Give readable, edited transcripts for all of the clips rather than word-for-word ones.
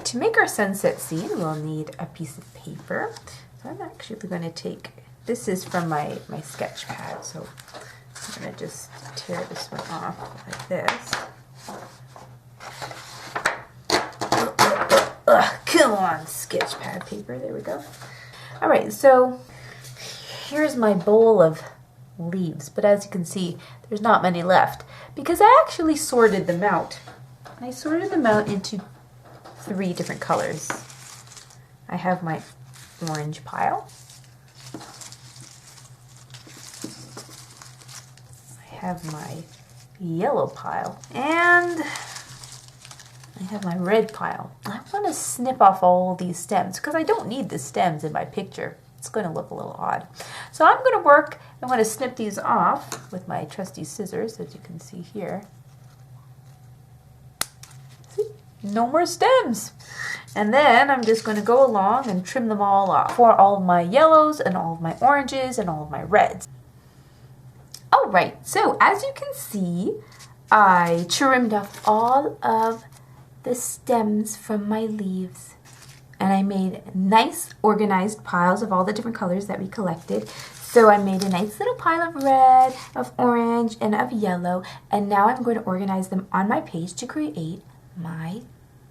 right, to make our sunset scene, we'll need a piece of paper. So I'm actually going to take, this is from my sketch pad, so I'm going to just tear this one off like this. Ugh, come on, sketch pad paper, there we go. All right, so here's my bowl of leaves, but as you can see, there's not many left because I actually sorted them out. I sorted them out into 3 different colors. I have my orange pile. I have my yellow pile. And I have my red pile. I want to snip off all these stems because I don't need the stems in my picture. It's going to look a little odd. So I'm going to snip these off with my trusty scissors, as you can see here. See? No more stems. And then I'm just going to go along and trim them all off for all of my yellows and all of my oranges and all of my reds. All right, so as you can see, I trimmed off all of the stems from my leaves. And I made nice organized piles of all the different colors that we collected. So I made a nice little pile of red, of orange, and of yellow. And now I'm going to organize them on my page to create my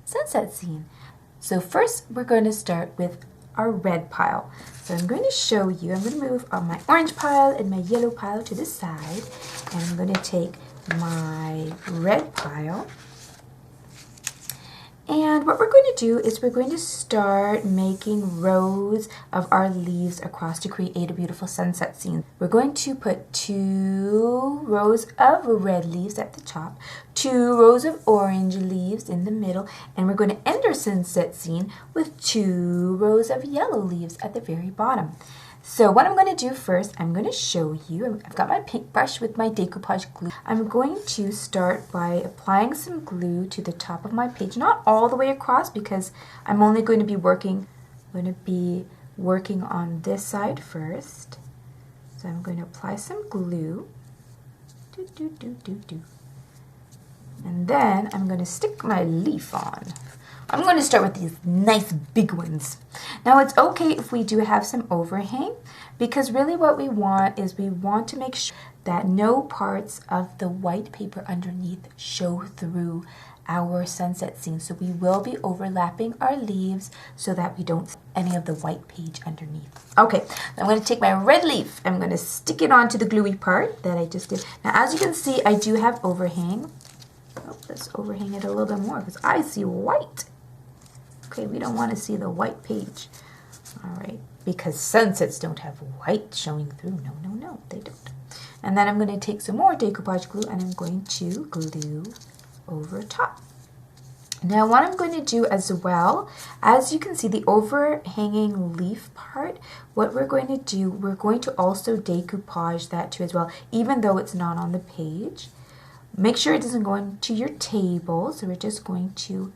sunset scene. So first we're going to start with our red pile. So I'm going to show you, I'm going to move my orange pile and my yellow pile to the side. And I'm going to take my red pile. And what we're going to do is we're going to start making rows of our leaves across to create a beautiful sunset scene. We're going to put 2 rows of red leaves at the top, 2 rows of orange leaves in the middle, and we're going to end our sunset scene with 2 rows of yellow leaves at the very bottom. So what I'm going to do first, I'm going to show you, I've got my paintbrush with my decoupage glue. I'm going to start by applying some glue to the top of my page, not all the way across because I'm only going to be working on this side first. So I'm going to apply some glue. And then I'm going to stick my leaf on. I'm going to start with these nice big ones. Now it's okay if we do have some overhang because really what we want is we want to make sure that no parts of the white paper underneath show through our sunset scene. So we will be overlapping our leaves so that we don't see any of the white page underneath. Okay, I'm going to take my red leaf. I'm going to stick it onto the gluey part that I just did. Now as you can see, I do have overhang. Oh, let's overhang it a little bit more because I see white. Okay, we don't want to see the white page. All right, because sunsets don't have white showing through. No, they don't. And then I'm going to take some more decoupage glue and I'm going to glue over top. Now what I'm going to do as well, as you can see the overhanging leaf part, what we're going to do, we're going to also decoupage that too as well, even though it's not on the page. Make sure it doesn't go into your table, so we're just going to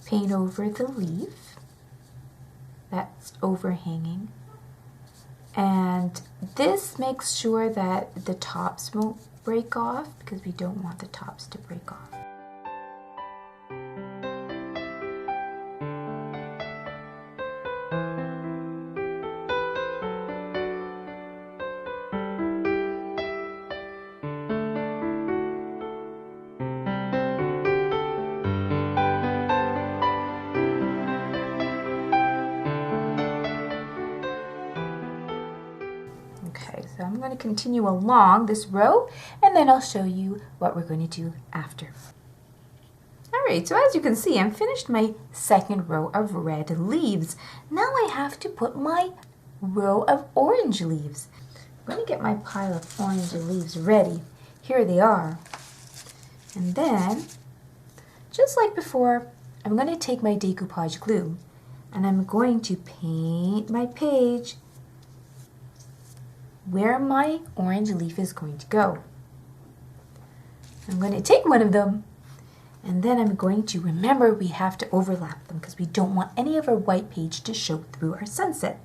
paint over the leaf that's overhanging, and this makes sure that the tops won't break off because we don't want the tops to break off. Okay, so I'm going to continue along this row and then I'll show you what we're going to do after. Alright, so as you can see, I'm finished my second row of red leaves. Now I have to put my row of orange leaves. I'm going to get my pile of orange leaves ready. Here they are. And then, just like before, I'm going to take my decoupage glue and I'm going to paint my page where my orange leaf is going to go. I'm going to take one of them and then I'm going to, remember we have to overlap them because we don't want any of our white page to show through our sunset.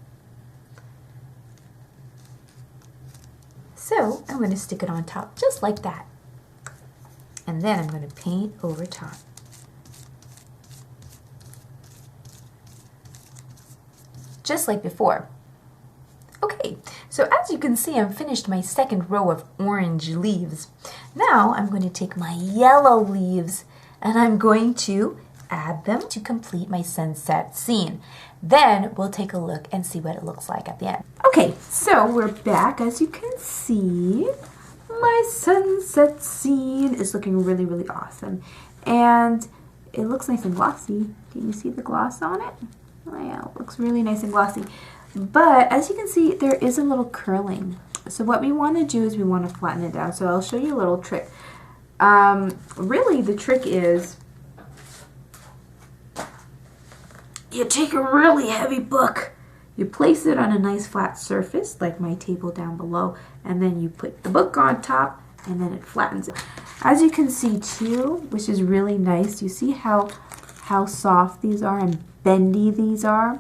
So I'm going to stick it on top just like that. And then I'm going to paint over top. just like before. Okay, so as you can see, I've finished my second row of orange leaves. Now I'm going to take my yellow leaves and I'm going to add them to complete my sunset scene. Then we'll take a look and see what it looks like at the end. Okay, so we're back. As you can see, my sunset scene is looking really, really awesome. And it looks nice and glossy. Can you see the gloss on it? Oh yeah, it looks really nice and glossy. But as you can see, there is a little curling. So what we want to do is we want to flatten it down. So I'll show you a little trick. Really, the trick is you take a really heavy book, you place it on a nice flat surface, like my table down below, and then you put the book on top, and then it flattens it. As you can see too, which is really nice, you see how soft these are and bendy these are?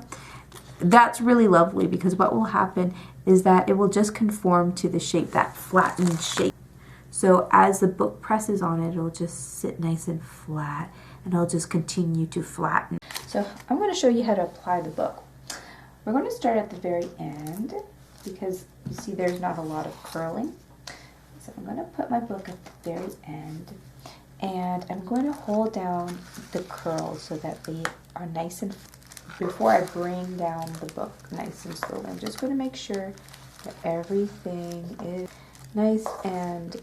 That's really lovely because what will happen is that it will just conform to the shape, that flattened shape. So as the book presses on it, it'll just sit nice and flat, and it'll just continue to flatten. So I'm going to show you how to apply the book. We're going to start at the very end because you see there's not a lot of curling. So I'm going to put my book at the very end, and I'm going to hold down the curls so that they are nice and, before I bring down the book nice and slowly. I'm just going to make sure that everything is nice and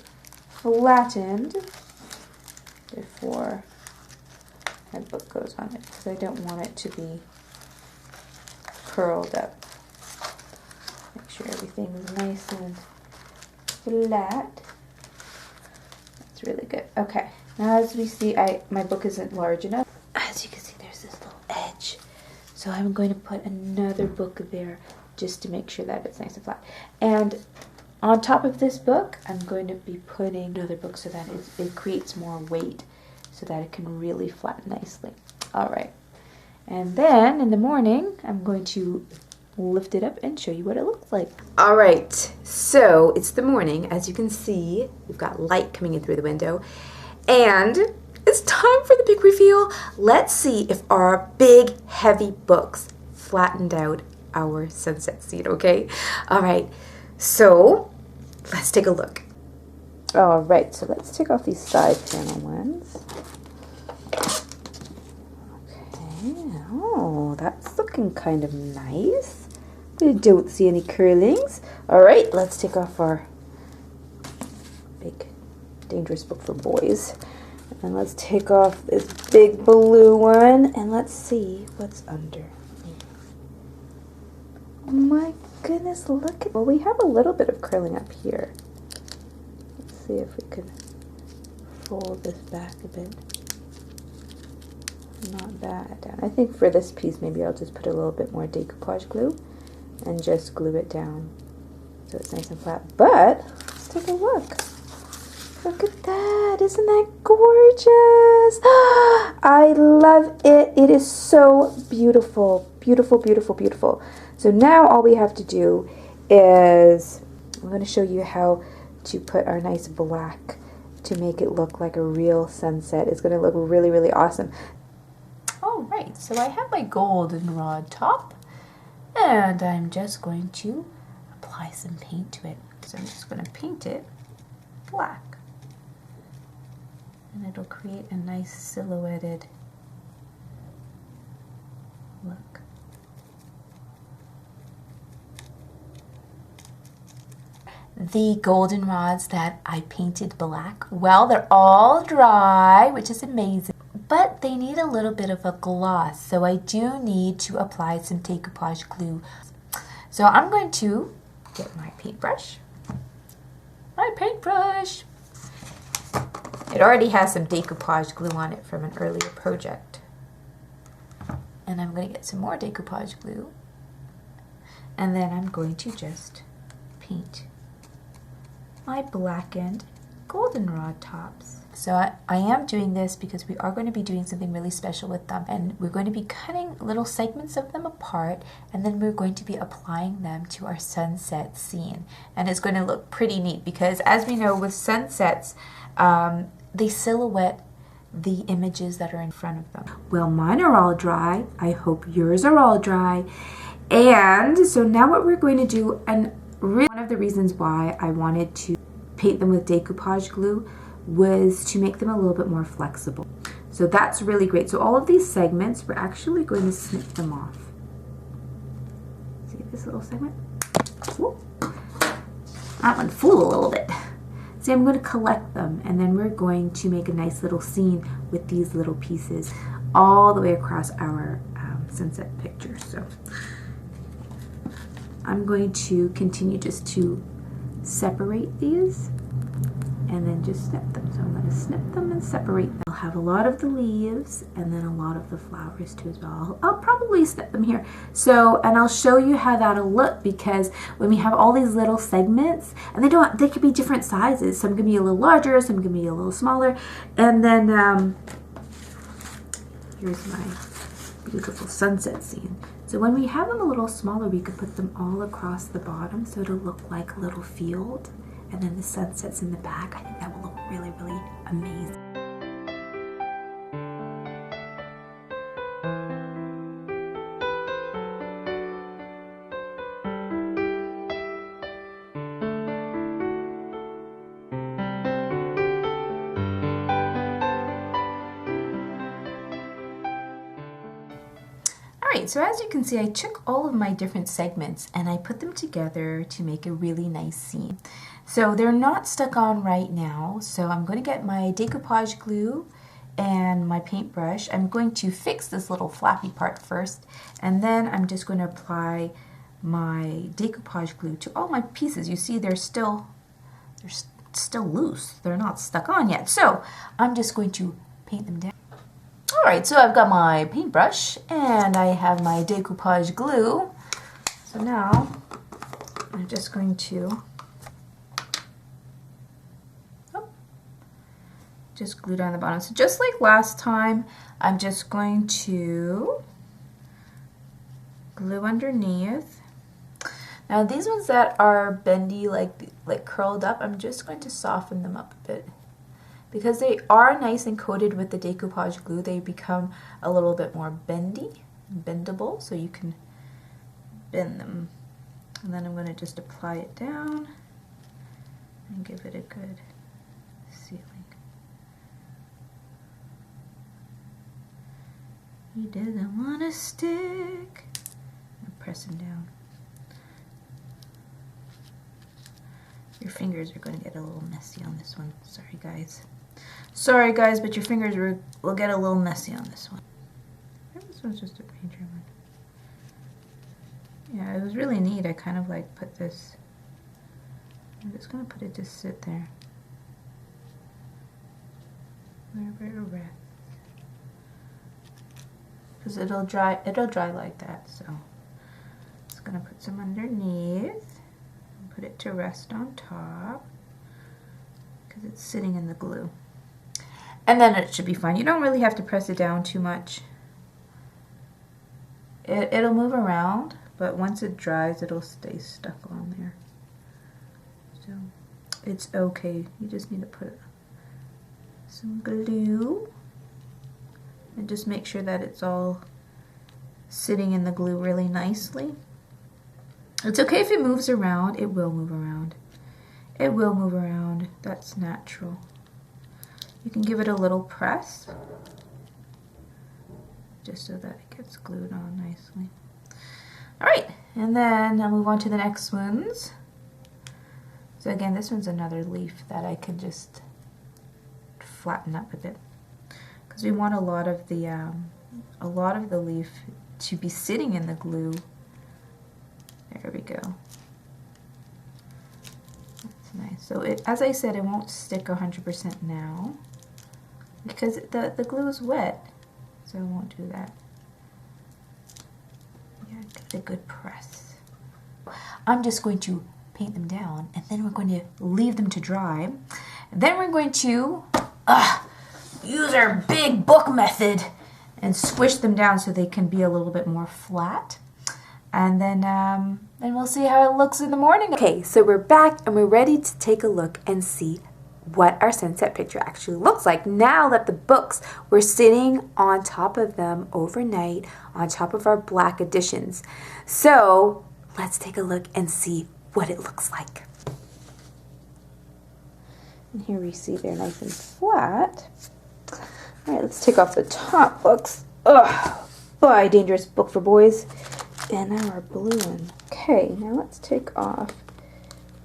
flattened before my book goes on it, because I don't want it to be curled up. Make sure everything is nice and flat. That's really good. Okay, now as we see, my book isn't large enough. As you can see, there's this little edge. So I'm going to put another book there just to make sure that it's nice and flat. And on top of this book, I'm going to be putting another book so that it creates more weight, so that it can really flatten nicely. All right. And then in the morning, I'm going to lift it up and show you what it looks like. All right, so it's the morning. As you can see, we've got light coming in through the window, and it's time for the big reveal. Let's see if our big, heavy books flattened out our sunset scene, okay? All right, so let's take a look. All right, so let's take off these side panel ones. Oh, that's looking kind of nice. We don't see any curlings. All right, let's take off our big, dangerous book for boys. And let's take off this big blue one, and let's see what's under. Oh my goodness, look at, well, we have a little bit of curling up here. Let's see if we can fold this back a bit. Not bad down. I think for this piece, maybe I'll just put a little bit more decoupage glue and just glue it down so it's nice and flat. But let's take a look. Look at that. Isn't that gorgeous? I love it. It is so beautiful. Beautiful, beautiful, beautiful. So now all we have to do is, I'm going to show you how to put our nice black to make it look like a real sunset. It's going to look really, really awesome. All right, so I have my goldenrod top, and I'm just going to apply some paint to it. So I'm just going to paint it black, and it'll create a nice silhouetted look. The goldenrods that I painted black, well, they're all dry, which is amazing. But they need a little bit of a gloss, so I do need to apply some decoupage glue. So I'm going to get my paintbrush. It already has some decoupage glue on it from an earlier project. And I'm going to get some more decoupage glue. And then I'm going to just paint my blackened goldenrod tops. So I am doing this because we are going to be doing something really special with them, and we're going to be cutting little segments of them apart, and then we're going to be applying them to our sunset scene. And it's going to look pretty neat because, as we know, with sunsets, they silhouette the images that are in front of them. Well, mine are all dry. I hope yours are all dry. And so now what we're going to do, and really one of the reasons why I wanted to paint them with decoupage glue was to make them a little bit more flexible. So that's really great. So all of these segments, we're actually going to snip them off. See this little segment? Whoop. That one flew a little bit. See, I'm going to collect them, and then we're going to make a nice little scene with these little pieces all the way across our sunset picture. So I'm going to continue just to separate these and then just snip them. So I'm going to snip them and separate them. I'll have a lot of the leaves and then a lot of the flowers too as well. I'll probably snip them here. So, and I'll show you how that'll look, because when we have all these little segments, and they could be different sizes. Some can be a little larger, some can be a little smaller. And then here's my beautiful sunset scene. So when we have them a little smaller, we could put them all across the bottom so it'll look like a little field. And then the sunsets in the back. I think that will look really, really amazing. Alright, so as you can see, I took all of my different segments and I put them together to make a really nice scene. So they're not stuck on right now, so I'm going to get my decoupage glue and my paintbrush. I'm going to fix this little flappy part first, and then I'm just going to apply my decoupage glue to all my pieces. You see they're still loose. They're not stuck on yet. So I'm just going to paint them down. Alright, so I've got my paintbrush and I have my decoupage glue. So now I'm just going to just glue down the bottom. So just like last time, I'm just going to glue underneath. Now these ones that are bendy, like curled up, I'm just going to soften them up a bit. Because they are nice and coated with the decoupage glue, they become a little bit more bendable, so you can bend them. And then I'm going to just apply it down and give it a good sealing. He doesn't want to stick. I'm pressing down. Your fingers are going to get a little messy on this one. Sorry guys. Sorry guys, but your fingers will get a little messy on this one. This one's just a painter one. Yeah, it was really neat. I kind of like put this. I'm just going to put it just sit there. Wherever it rests. Because it'll dry like that, so just gonna put some underneath and put it to rest on top because it's sitting in the glue, and then it should be fine. You don't really have to press it down too much. It'll move around, but once it dries it'll stay stuck on there, so it's okay. You just need to put some glue and just make sure that it's all sitting in the glue really nicely. It's okay if it moves around. It will move around. It will move around. That's natural. You can give it a little press just so that it gets glued on nicely. Alright, and then I'll move on to the next ones. So again, this one's another leaf that I can just flatten up a bit, because we want a lot of the leaf to be sitting in the glue. There we go. That's nice. So as I said, it won't stick 100% now because the glue is wet, so I won't do that. Yeah, give it a good press. I'm just going to paint them down, and then we're going to leave them to dry. Then we're going to use our big book method and squish them down so they can be a little bit more flat. And then we'll see how it looks in the morning. Okay, so we're back and we're ready to take a look and see what our sunset picture actually looks like now that the books were sitting on top of them overnight, on top of our black editions. So let's take a look and see what it looks like. And here we see they're nice and flat. All right, let's take off the top books. Ugh, boy, dangerous book for boys. And now our blue one. Okay, now let's take off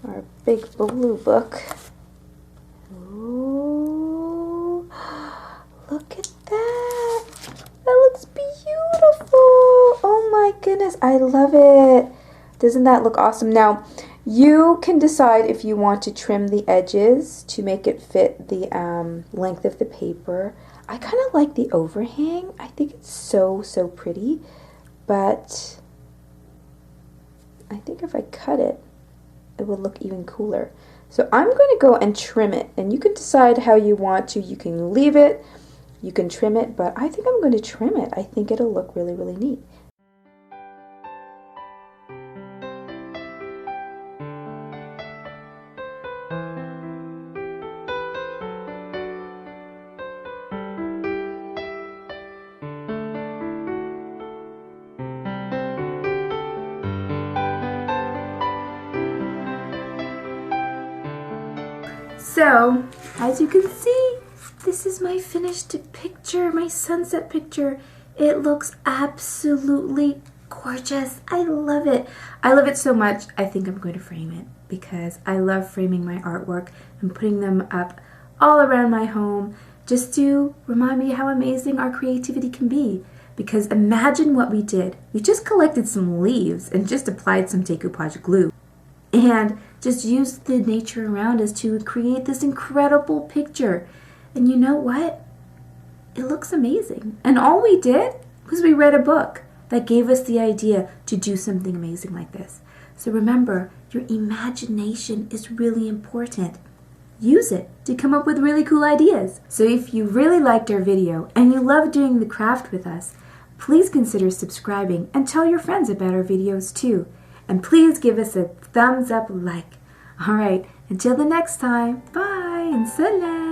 our big blue book. Ooh, look at that. That looks beautiful. Oh my goodness, I love it. Doesn't that look awesome? Now, you can decide if you want to trim the edges to make it fit the length of the paper. I kind of like the overhang. I think it's so pretty, but I think if I cut it, it would look even cooler. So I'm going to go and trim it, and you can decide how you want to. You can leave it, you can trim it, but I think I'm going to trim it. I think it'll look really neat. So, as you can see, this is my finished picture, my sunset picture. It looks absolutely gorgeous. I love it. I love it so much, I think I'm going to frame it because I love framing my artwork and putting them up all around my home just to remind me how amazing our creativity can be. Because imagine what we did. We just collected some leaves and just applied some decoupage glue and just used the nature around us to create this incredible picture. And you know what? It looks amazing. And all we did was we read a book that gave us the idea to do something amazing like this. So remember, your imagination is really important. Use it to come up with really cool ideas. So if you really liked our video and you love doing the craft with us, please consider subscribing and tell your friends about our videos too. And please give us a thumbs up like. All right, until the next time, bye and salam.